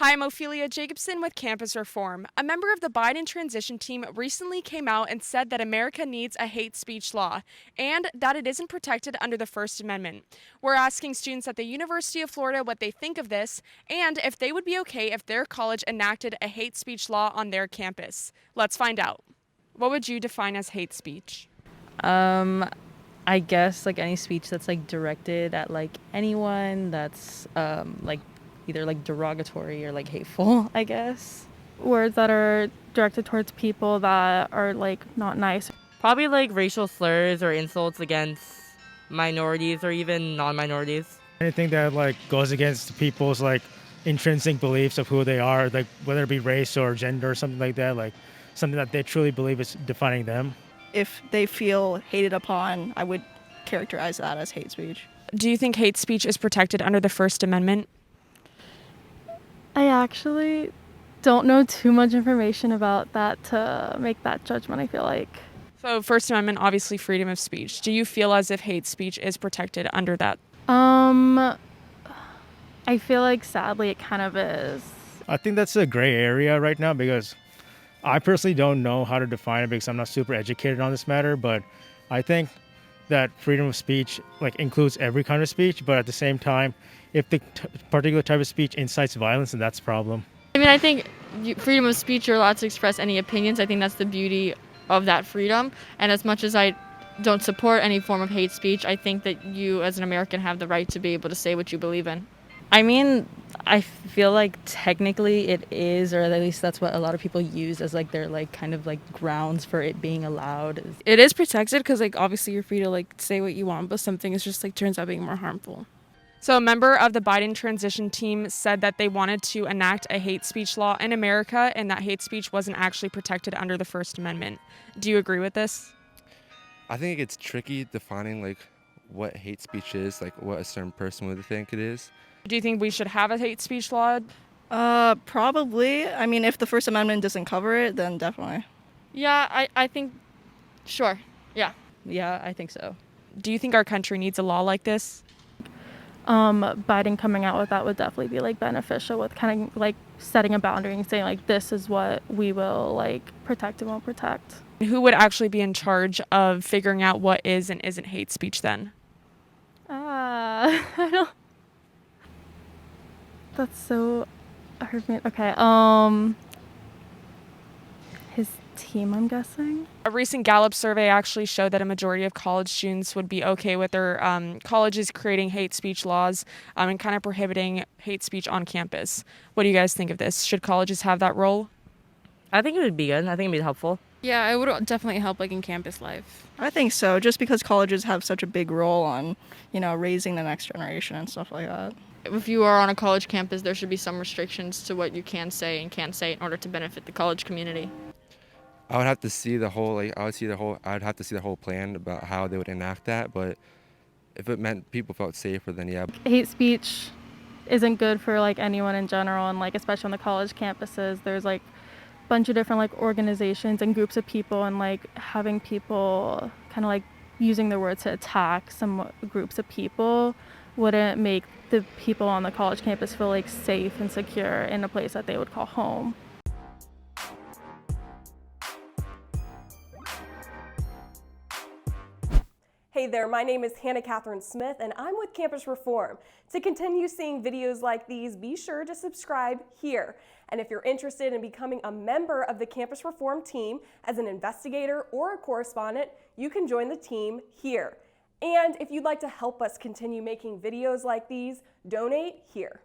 Hi, I'm Ophelia Jacobson with Campus Reform. A member of the Biden transition team recently came out and said that America needs a hate speech law and that it isn't protected under the First Amendment. We're asking students at the University of Florida what they think of this and if they would be okay if their college enacted a hate speech law on their campus. Let's find out. What would you define as hate speech? I guess like any speech that's like directed at like anyone that's like either like derogatory or like hateful, I guess. Words that are directed towards people that are like not nice. Probably like racial slurs or insults against minorities or even non-minorities. Anything that like goes against people's like intrinsic beliefs of who they are, like whether it be race or gender or something like that, like something that they truly believe is defining them. If they feel hated upon, I would characterize that as hate speech. Do you think hate speech is protected under the First Amendment? I actually don't know too much information about that to make that judgment, I feel like. So First Amendment, obviously freedom of speech. Do you feel as if hate speech is protected under that? I feel like sadly it kind of is. I think that's a gray area right now because I personally don't know how to define it because I'm not super educated on this matter, but I think that freedom of speech like includes every kind of speech, but at the same time, if the particular type of speech incites violence, then that's a problem. I mean, I think freedom of speech, you're allowed to express any opinions. I think that's the beauty of that freedom. And as much as I don't support any form of hate speech, I think that you as an American have the right to be able to say what you believe in. I mean, I feel like technically it is, or at least that's what a lot of people use as like their like kind of like grounds for it being allowed. It is protected because like obviously you're free to like say what you want, but something is just like turns out being more harmful. So a member of the Biden transition team said that they wanted to enact a hate speech law in America and that hate speech wasn't actually protected under the First Amendment. Do you agree with this? I think it gets tricky defining like what hate speech is, like what a certain person would think it is. Do you think we should have a hate speech law? Probably. I mean, if the First Amendment doesn't cover it, then definitely. Yeah, I think, sure, yeah. Yeah, I think so. Do you think our country needs a law like this? Biden coming out with that would definitely be like beneficial with kind of like setting a boundary and saying like this is what we will like protect and won't protect. Who would actually be in charge of figuring out what is and isn't hate speech then? I don't. That's so hard. Okay. His team, I'm guessing. A recent Gallup survey actually showed that a majority of college students would be okay with their colleges creating hate speech laws and kind of prohibiting hate speech on campus. What do you guys think of this? Should colleges have that role? I think it would be good. I think it'd be helpful. Yeah, it would definitely help like in campus life. I think so, just because colleges have such a big role on, raising the next generation and stuff like that. If you are on a college campus, there should be some restrictions to what you can say and can't say in order to benefit the college community. I would have to see the whole I'd have to see the whole plan about how they would enact that, but if it meant people felt safer, then yeah. Hate speech isn't good for like anyone in general, and like especially on the college campuses, there's like a bunch of different like organizations and groups of people, and like having people kind of like using their words to attack some groups of people wouldn't make the people on the college campus feel like safe and secure in a place that they would call home. Hey there, my name is Hannah Catherine Smith and I'm with Campus Reform. To continue seeing videos like these, be sure to subscribe here. And if you're interested in becoming a member of the Campus Reform team as an investigator or a correspondent, you can join the team here. And if you'd like to help us continue making videos like these, donate here.